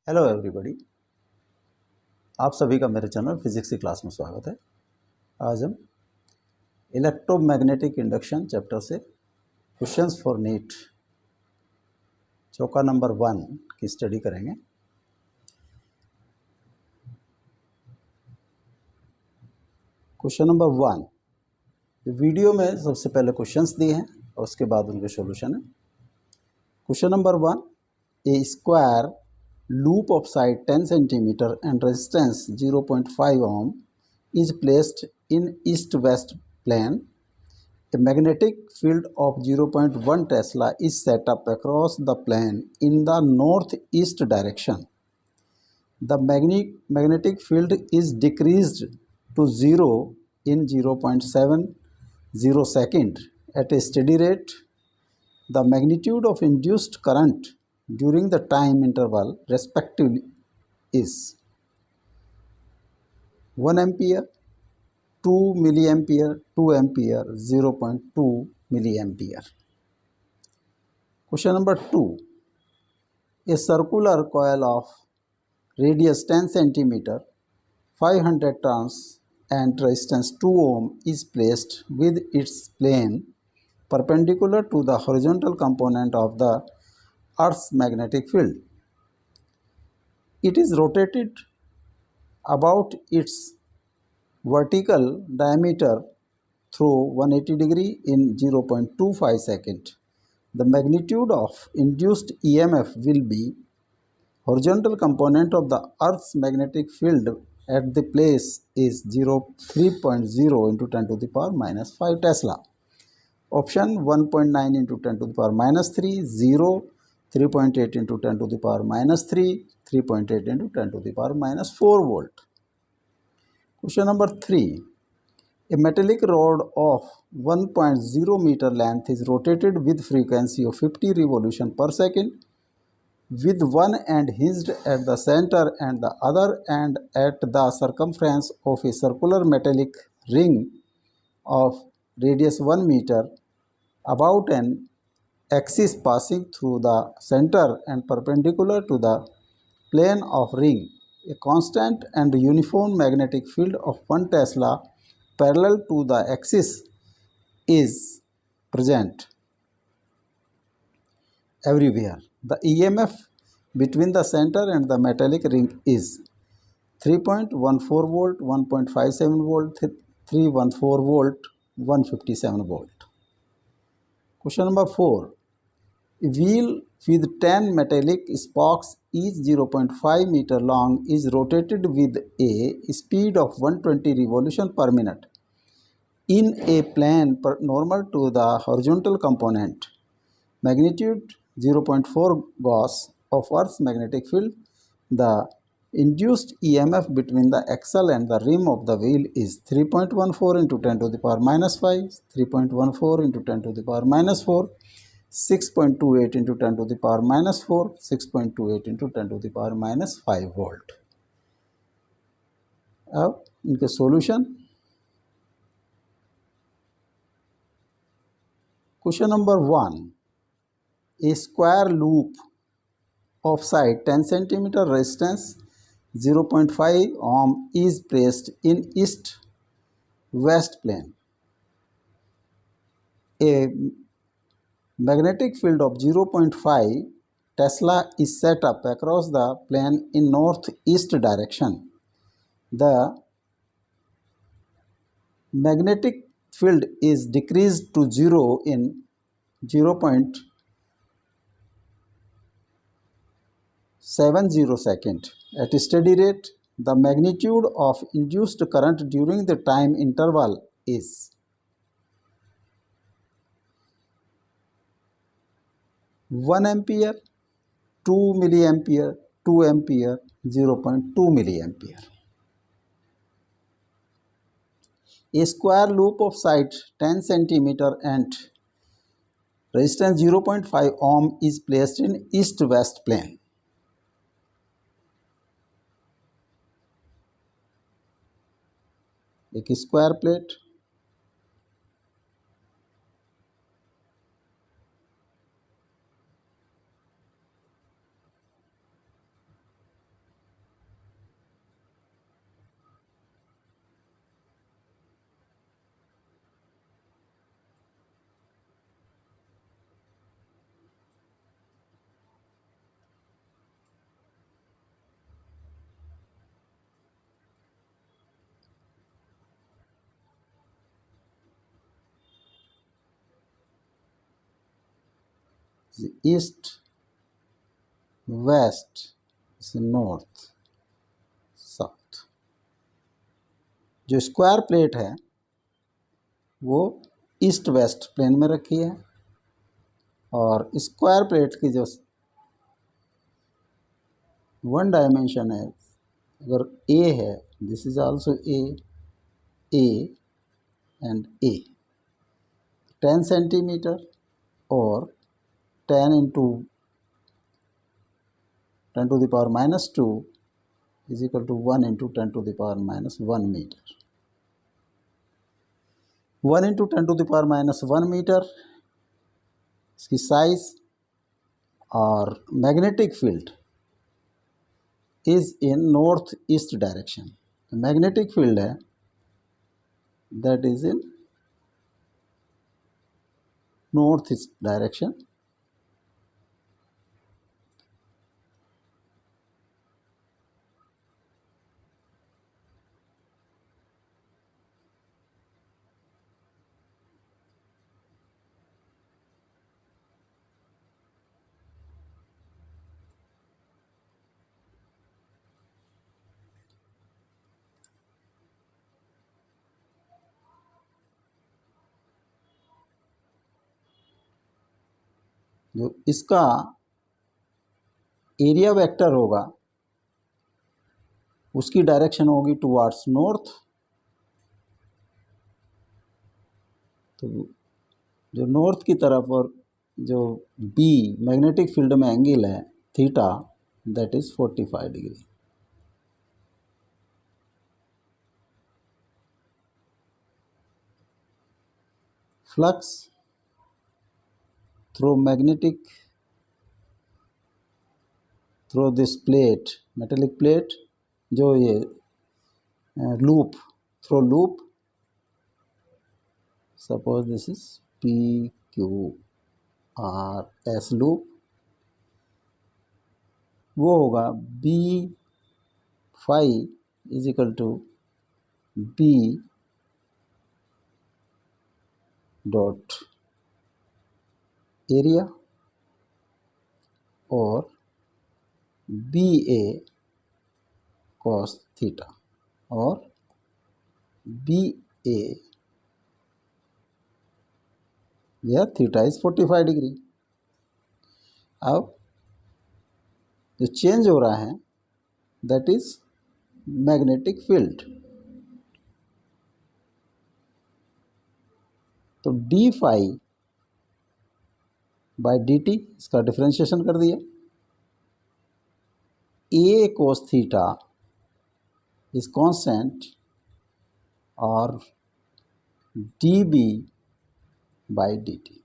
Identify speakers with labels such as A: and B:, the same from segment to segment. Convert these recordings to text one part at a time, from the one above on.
A: Hello everybody. आप सभी का मेरे चैनल फिजिक्स की क्लास में स्वागत है। आज हम इलेक्ट्रोमैग्नेटिक इंडक्शन चैप्टर से क्वेश्चंस फॉर नीट चौका नंबर 1 की स्टडी करेंगे। क्वेश्चन नंबर 1 वीडियो में सबसे पहले क्वेश्चंस दिए हैं और उसके बाद उनके सॉल्यूशन है। Question number 1, A square loop of side 10 centimeter and resistance 0.5 ohm is placed in east-west plane. A magnetic field of 0.1 Tesla is set up across the plane in the northeast direction. The magnetic field is decreased to zero in 0.70 second. At a steady rate, the magnitude of induced current during the time interval respectively is 1 ampere, 2 milliampere, 2 ampere, 0.2 milliampere. Question number 2. A circular coil of radius 10 centimeter, 500 turns and resistance 2 ohm is placed with its plane perpendicular to the horizontal component of the Earth's magnetic field. It is rotated about its vertical diameter through 180 degree in 0.25 second. The magnitude of induced EMF will be horizontal component of the Earth's magnetic field at the place is 3.0 into 10 to the power minus 5 Tesla. Option 1.9 into 10 to the power minus 3, 0, 3.8 into 10 to the power minus 3, 3.8 into 10 to the power minus 4 volt. Question number 3. A metallic rod of 1.0 meter length is rotated with frequency of 50 revolution per second, with one end hinged at the center and the other end at the circumference of a circular metallic ring of radius 1 meter about an axis passing through the center and perpendicular to the plane of ring. A constant and uniform magnetic field of 1 Tesla parallel to the axis is present everywhere. The EMF between the center and the metallic ring is 3.14 volt, 1.57 volt, 314 volt, 157 volt. Question number 4. A wheel with 10 metallic spokes, each 0.5 meter long, is rotated with a speed of 120 revolution per minute in a plane normal to the horizontal component. Magnitude 0.4 Gauss of Earth's magnetic field. The induced EMF between the axle and the rim of the wheel is 3.14 into 10 to the power minus 5, 3.14 into 10 to the power minus 4, 6.28 into 10 to the power minus 4, 6.28 into 10 to the power minus 5 volt. अब इनके solution. Question number 1. A square loop of side 10 cm resistance 0.5 ohm is placed in east west plane. A magnetic field of 0.5 Tesla is set up across the plane in northeast direction. The magnetic field is decreased to zero in 0.70 second. At a steady rate, the magnitude of induced current during the time interval is 1 ampere, 2 milliampere, 2 ampere, 0.2 milliampere. A square loop of side 10 centimeter and resistance 0.5 ohm is placed in east-west plane. एक square plate east, west, north, south. जो square plate है वो east west plane में रखी है, और square plate की जो वन डायमेंशन है, अगर ए है, this is also A and A, 10 centimetre, और 10 into 10 to the power minus 2 is equal to 1 into 10 to the power minus 1 meter. 1 into 10 to the power minus 1 metre इसकी size, और magnetic field is in north east direction. Magnetic field है that is in north east direction. जो इसका area vector होगा उसकी direction होगी towards north. तो जो नॉर्थ की तरफ, और जो बी मैग्नेटिक फील्ड में एंगल है theta, that is 45 degree. Flux through this plate, metallic plate, जो ये loop, through loop, suppose this is PQRS loop, वो होगा B phi is equal to B dot area, और BA cos theta, और BA where theta is 45 degree. अब जो change हो रहा है दैट इज मैग्नेटिक फील्ड। तो d phi by d t इसका डिफ्रेंशिएशन कर दिया। A cos theta is constant, और d B by d t.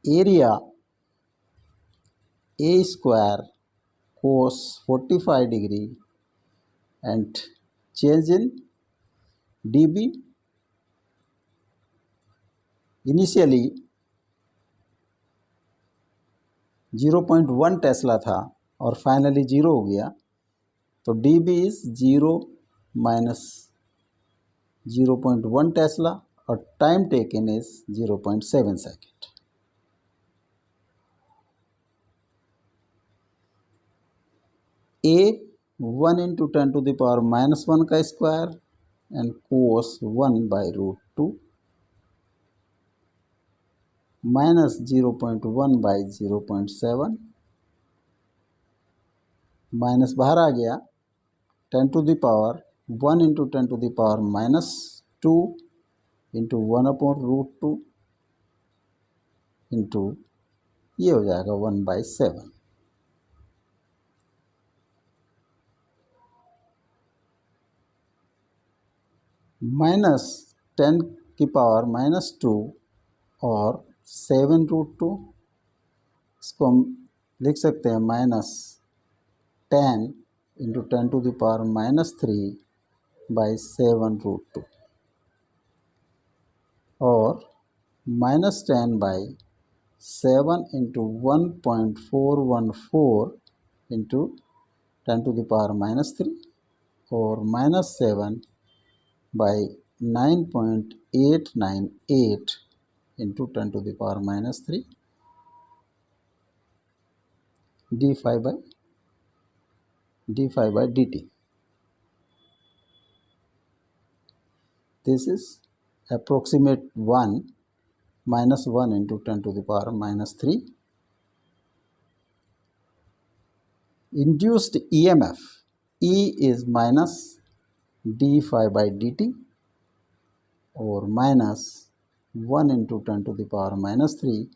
A: Area A square cos 45 degree and change in d B, initially 0.1 tesla था और finally 0 हो गया। तो डी बी इज 0 माइनस 0.1 टेस्ला, और time taken is 0.7 second. A 1 into 10 to the power minus 1 का square and cos 1 by root 2 minus 0.1 by 0.7, minus बाहर आ गया, 10 to the power 1 into 10 to the power minus 2 into 1 upon root 2 into ये हो जाएगा 1/7। Minus 10 की power minus 2 और 7 root 2, इसको हम लिख सकते हैं minus 10 into 10 to the power minus 3/7 root 2, और minus 10/7 into 1.414 into 10 to the power minus 3, or minus 7 by 9.898 into 10 to the power minus 3 d phi by dt. This is approximate 1 minus 1 into 10 to the power minus 3. Induced EMF E is minus d phi by dt or minus 1 into 10 to the power minus 3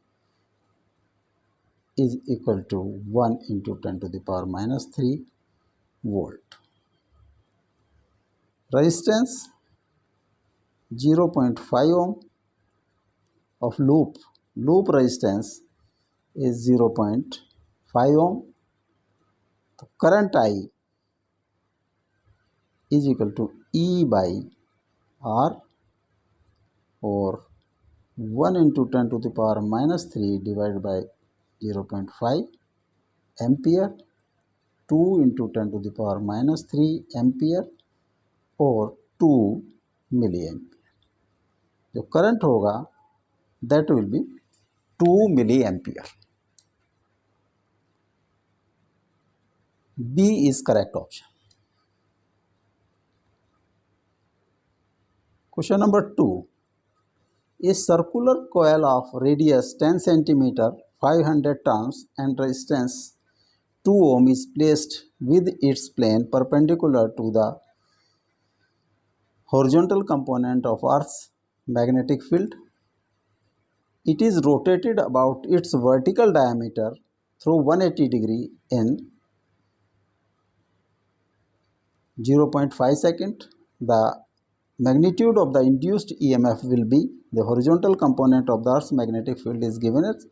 A: is equal to 1 into 10 to the power minus 3 volt. Resistance 0.5 ohm of loop resistance is 0.5 ohm. So current I is equal to E by R or 1 into 10 to the power minus 3 divided by 0.5 ampere, 2 into 10 to the power minus 3 ampere और 2 milliampere. जो current होगा that will be 2 milliampere. B is correct option. Question number 2. A circular coil of radius 10 centimeter, 500 turns and resistance 2 ohm is placed with its plane perpendicular to the horizontal component of Earth's magnetic field. It is rotated about its vertical diameter through 180 degree in 0.5 second. The magnitude of the induced EMF will be the horizontal component of the Earth's magnetic field is given as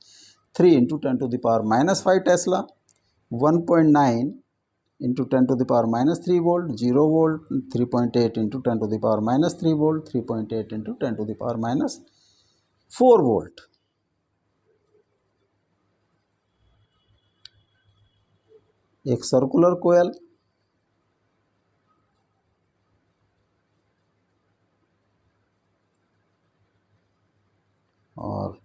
A: 3 into 10 to the power minus 5 Tesla, 1.9 into 10 to the power minus 3 volt, 0 volt, 3.8 into 10 to the power minus 3 volt, 3.8 into 10 to the power minus 4 volt. एक circular coil और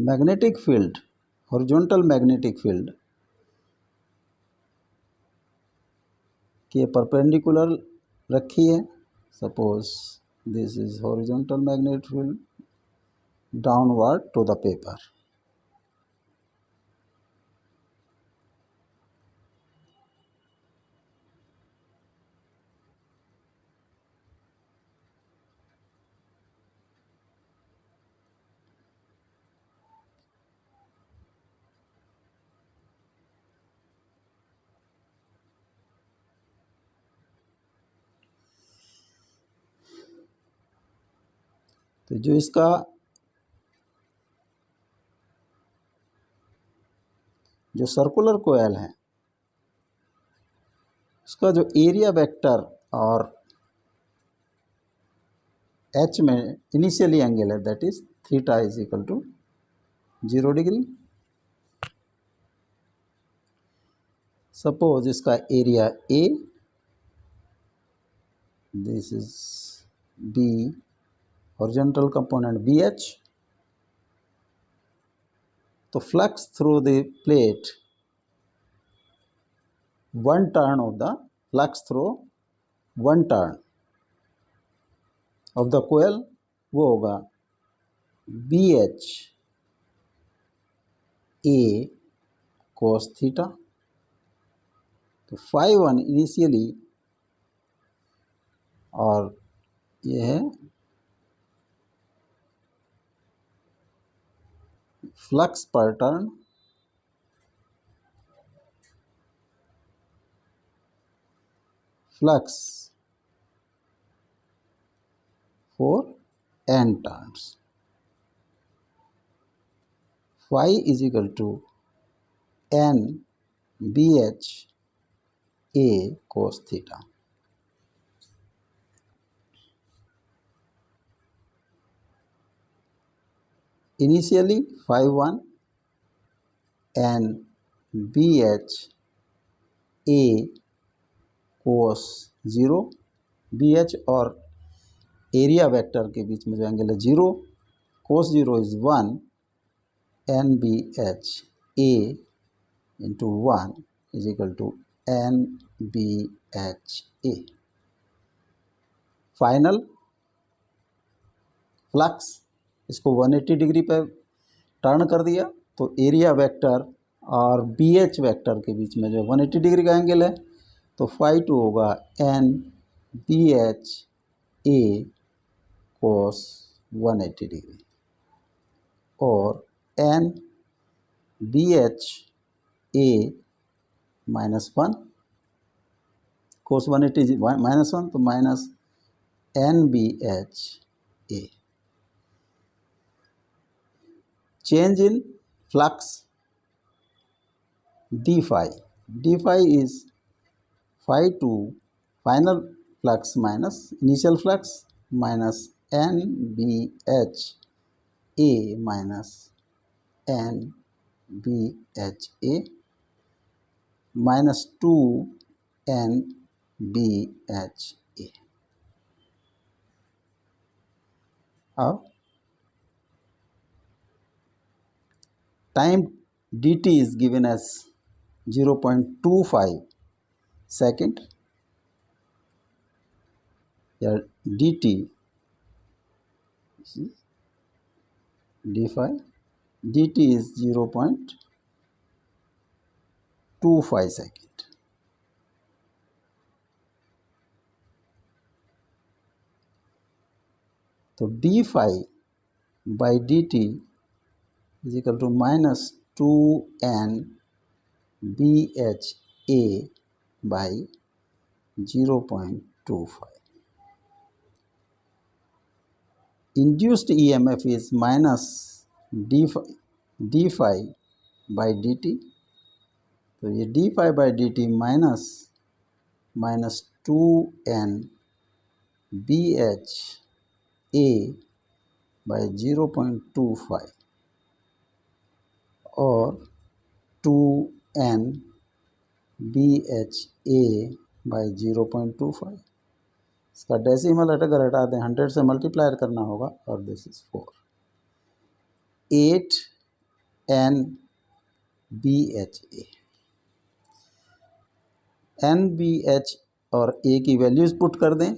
A: magnetic field, horizontal magnetic field के perpendicular रखी है. Suppose this is horizontal magnetic field downward to the paper. तो जो इसका जो circular coil है उसका जो एरिया वेक्टर और एच में इनिशियली एंगल है that is theta is equal to 0 डिग्री. सपोज इसका area A, this is B, horizontal component B H. तो flux through the plate, one turn of the flux through one turn of the coil वो होगा B H A cos theta. तो 5 1 initially और ये है flux per turn, flux for n turns. Phi is equal to n bh a cos theta. Initially phi 1 n bh a cos 0, B H और area vector के बीच में जो angle है 0, cos 0 is 1, N B H A into 1 is equal to N B H A. Final flux, इसको 180 degree पर turn कर दिया तो एरिया वेक्टर और बी एच वेक्टर के बीच में जो 180 डिग्री का एंगल है तो फाई टू होगा N B H A cos 180 degree और N B H A -1 cos 180 -1 तो minus N B H A. Change in flux d phi is phi to final flux minus initial flux minus n b h a minus n b h a minus 2 n b h a। अब time dt is given as 0.25 second, here dt d phi dt is 0.25 second। तो d phi by dt is equal to minus 2n bha by 0.25। Induced EMF is minus d phi by dt, तो ये d phi by dt minus 2n bha by 0.25 और 2n bha by 0.25। इसका decimal अगर हटा दें 100 से multiply करना होगा और this is 4 8 n bha। N B H और ए की वैल्यूज पुट कर दें।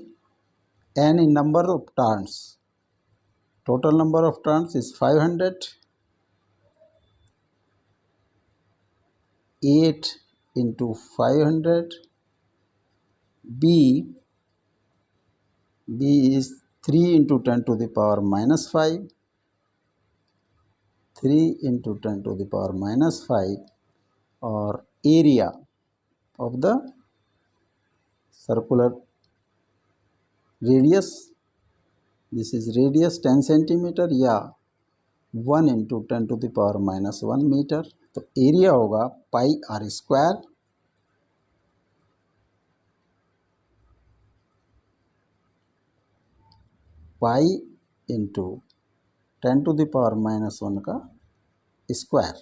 A: n in number of turns, total number of turns is 500, 8 into 500, b is 3 into 10 to the power minus 5, 3 into 10 to the power minus 5 और area of the circular radius, this is radius 10 centimeter या 1 into 10 to the power minus 1 metre. तो area होगा pi r square pi into 10 to the power minus 1 का square.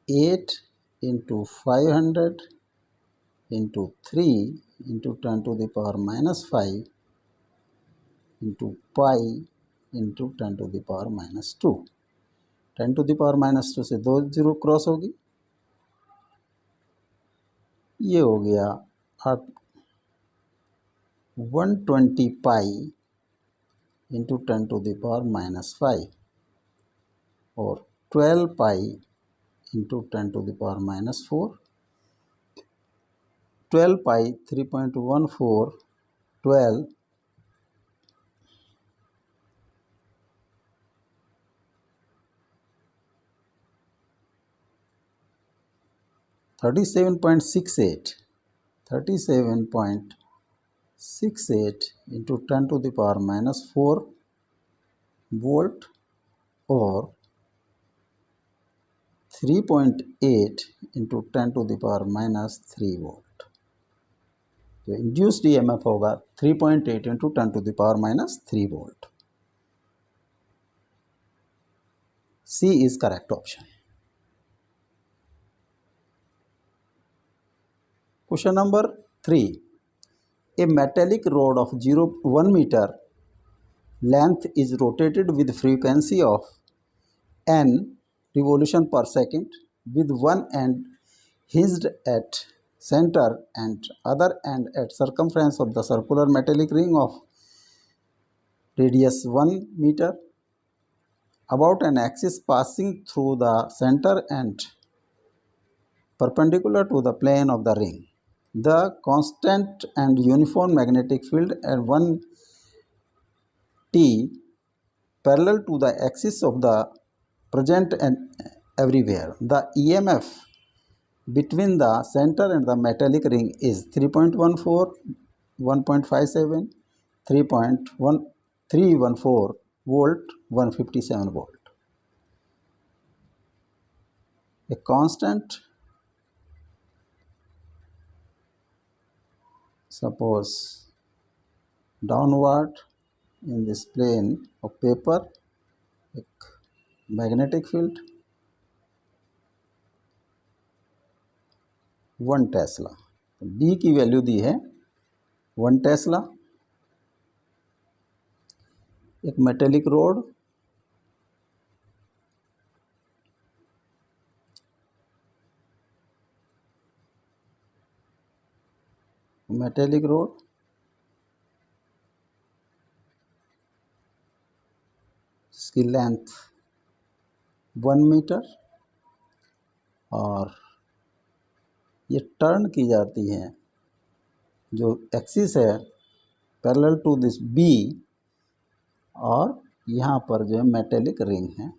A: Eight into 500 into 3 into 10 to the power minus 5 into pi into 10 to the power minus 2। 10 to the power minus 2 से 2 zero cross होगी, ये हो गया 120 पाई into 10 to the power minus 5 और 12 पाई into 10 to the power minus 4। 12 pi 3.14 12 37.68 into 10 to the power minus 4 volt और 3.8 into 10 to the power minus 3 volt। तो induced EMF होगा 3.8 into 10 to the power minus 3 volt। C is correct option. Question number 3. A metallic rod of 1 meter length is rotated with frequency of n revolution per second, with one end hinged at center and other end at circumference of the circular metallic ring of radius 1 meter about an axis passing through the center and perpendicular to the plane of the ring. The constant and uniform magnetic field at 1 t parallel to the axis of the present and everywhere. The EMF between the center and the metallic ring is 3.14, 1.57, 3.1314 volt, 157 volt. A constant, suppose downward in this plane of paper, एक magnetic field 1 Tesla, B की value दी है 1 Tesla. एक metallic road, इसकी length 1 metre और ये turn की जाती है, जो एक्सिस है पैरेलल टू दिस बी, और यहाँ पर जो है मेटेलिक रिंग है.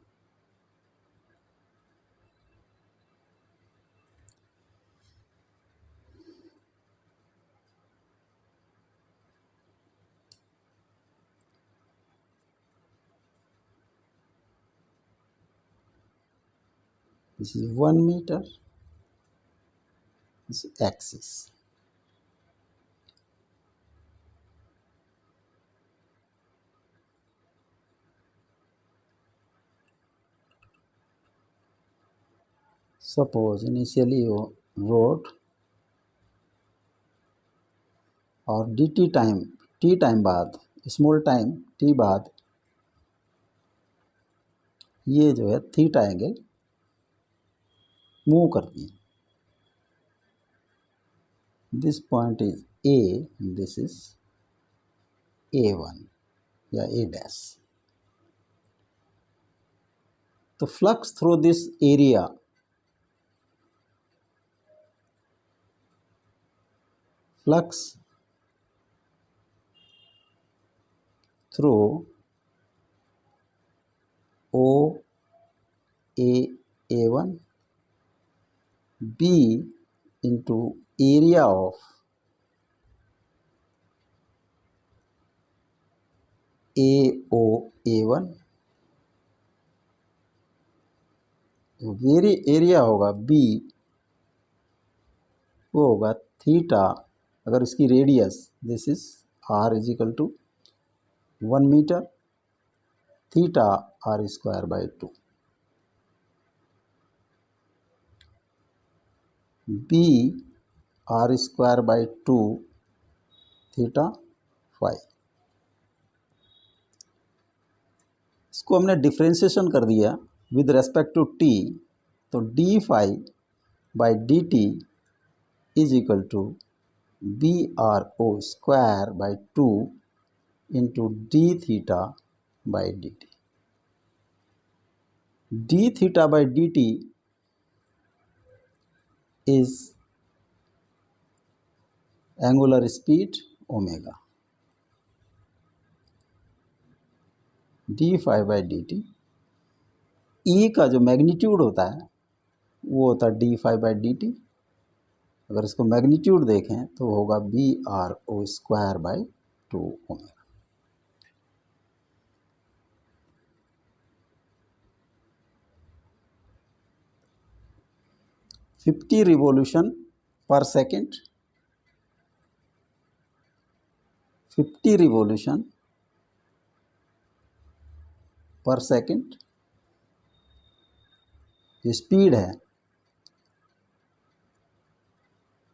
A: This is 1 meter, this is axis. Suppose initially you wrote और dt टाइम t टाइम बाद, स्मॉल टाइम t बाद, ये जो है थीटा एंगल मूव करती है. This point is A, this is A1 या A डैश. तो flux through this area, flux through O A1 B into area of AO A1, very area होगा B, वो होगा थीटा. अगर इसकी radius, this is R is equal to 1 meter, theta R square by 2. B R square by 2 theta phi. इसको हमने differentiation कर दिया with respect to t, तो d phi by d t is equal to B r o square by 2 into d theta by d t. D theta by d t is angular speed omega. D phi by d t, E का जो magnitude होता है वो होता है d phi by d t. अगर इसको magnitude देखें तो होगा B r o square by 2 omega. Fifty revolution per second, 50 revolution per second जो स्पीड है,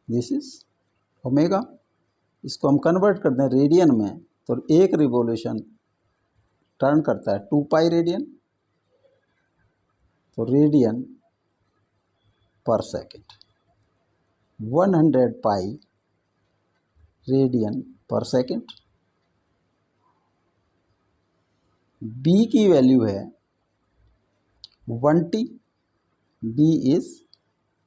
A: दिस इज ओमेगा। इसको हम कन्वर्ट करते हैं रेडियन में, तो एक रिवोल्यूशन टर्न करता है 2 पाई रेडियन, तो रेडियन पर सेकेंड, 100 पाई रेडियन पर सेकेंड। b की वैल्यू है 1t, b is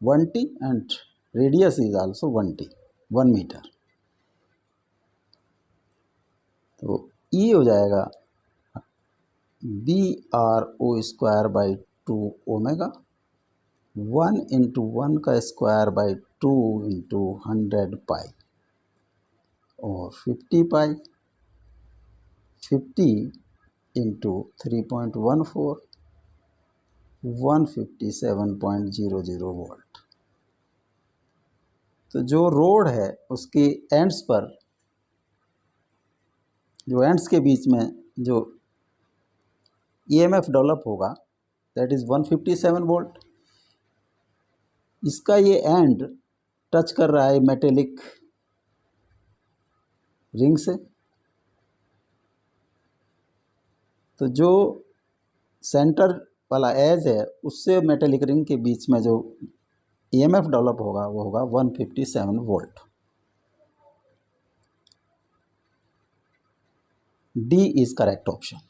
A: 1t and radius is also 1t, 1 metre. तो E हो जाएगा BRO² / 2 ओमेगा, 1 × 1 का स्क्वायर बाई 2 × 100 पाई और 50 पाई, 50 × 3.14, 157.00 वोल्ट। तो जो रोड है उसके एंड्स पर, जो एंड्स के बीच में जो EMF डेवलप होगा दैट इज 157 वोल्ट। इसका ये एंड टच कर रहा है मेटेलिक रिंग से, तो जो सेंटर वाला एज है उससे मेटेलिक रिंग के बीच में जो EMF डेवलप होगा वो होगा 157 volt. D is correct option.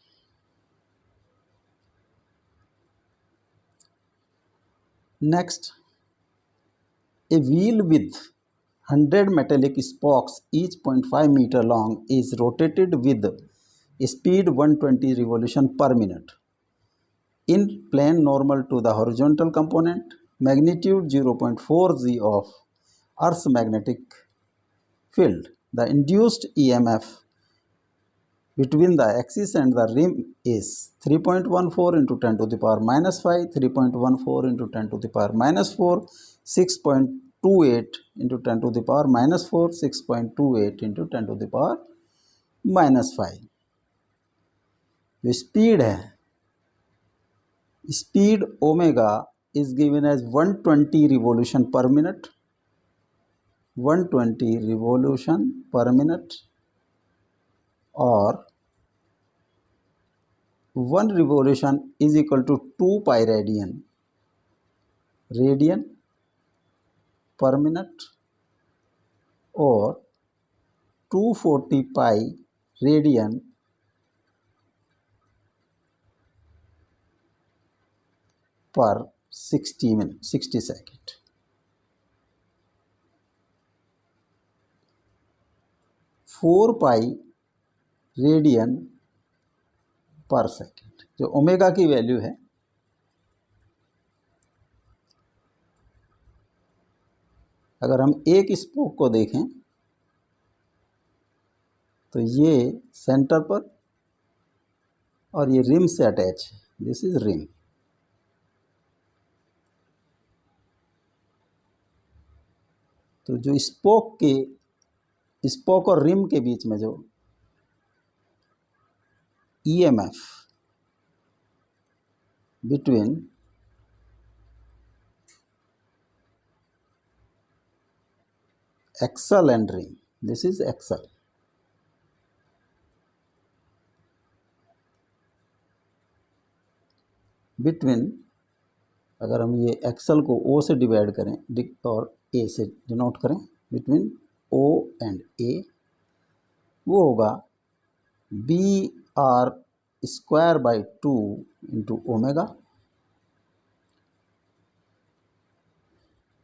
A: Next, a wheel with 100 metallic spokes each 0.5 meter long is rotated with speed 120 revolution per minute in plane normal to the horizontal component, magnitude 0.4 G of Earth's magnetic field. The induced EMF between the axis and the rim is 3.14 into 10 to the power minus 5, 3.14 into 10 to the power minus 4, 6.28 into 10 to the power minus 4, 6.28 into 10 to the power minus 5। जो speed है, speed omega is given as 120 revolution per minute, 120 revolution per minute, और 1 revolution is equal to 2 pi radian per minute, और 240 pi radian per 60 second. Four pi radian पर second जो omega की value है, अगर हम एक स्पोक को देखें तो ये सेंटर पर और ये रिम से अटैच है, दिस इज रिम। तो जो स्पोक और रिम के बीच में जो EMF between axle and rim, this is axle, between, अगर हम ये एक्सल को O से डिवाइड करें और A से डिनोट करें, बिटवीन O एंड A, वो होगा BR² / 2 into omega.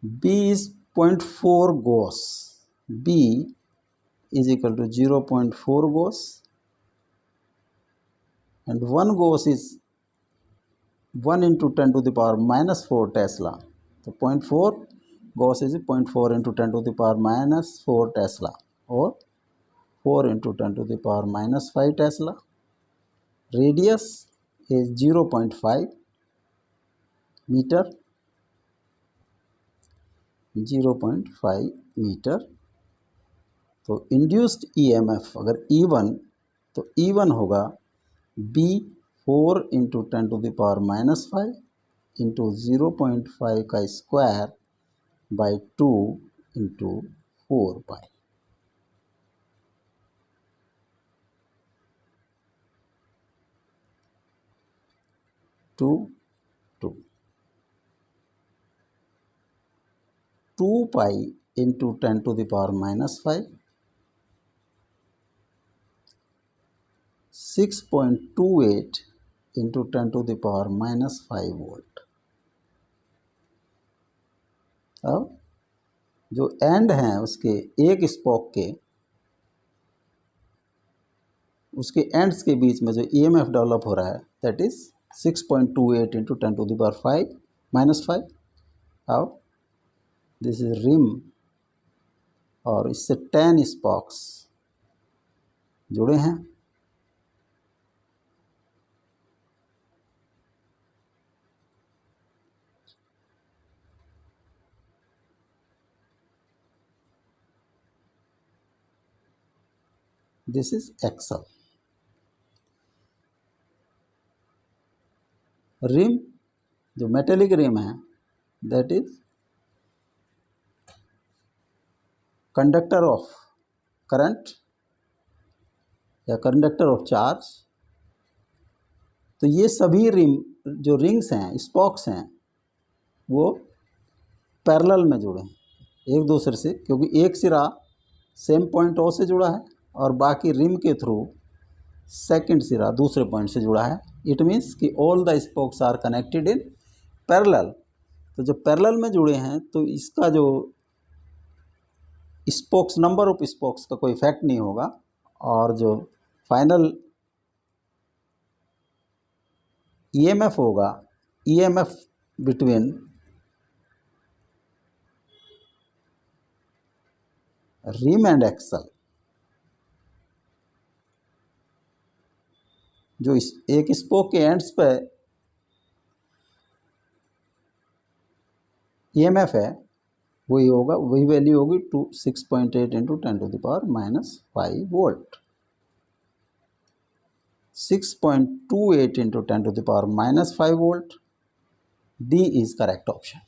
A: B is 0.4 Gauss, B is equal to 0.4 Gauss, and 1 Gauss is 1 into 10 to the power minus 4 Tesla. So 0.4 Gauss is 0.4 into 10 to the power minus 4 Tesla, or 4 into 10 to the power minus 5 Tesla. Radius is 0.5 meter, 0.5 meter. तो induced EMF अगर E1, तो E1 होगा B 4 into 10 to the power minus 5 into 0.5 का square by 2 into 4 pi. Two pi into 10⁻⁻5, 6.28 into 10⁻⁻5 volt. अब जो and हैं उसके एक स्पोक के, उसके एंड्स के बीच में जो ईएमएफ डेवलप हो रहा है दैट इज 6.28 इंटू 10⁻⁻5। अब दिस इज रिम और इससे 10 स्पोक्स जुड़े हैं। This is axle. रिम जो मेटेलिक रिम है that is conductor of current या कंडक्टर ऑफ चार्ज। तो ये सभी रिम जो रिंग्स हैं, स्पोक्स हैं, वो पैरेलल में जुड़े हैं एक दूसरे से, क्योंकि एक सिरा सेम पॉइंट ओ से जुड़ा है और बाकी रिम के थ्रू सेकंड सिरा दूसरे पॉइंट से जुड़ा है। इट मीन्स कि all the spokes are connected in parallel. तो जब पैरेलल में जुड़े हैं तो इसका जो स्पोक्स, नंबर ऑफ स्पोक्स का कोई इफेक्ट नहीं होगा, और जो फाइनल ईएमएफ होगा, EMF between rim and axle, जो इस एक स्पोक के एंड्स पे ईएमएफ है वही होगा, वही वैल्यू होगी 6.8 into 10⁻⁻5 volt. 6.28 into 10⁻⁻5 volt. D is correct option.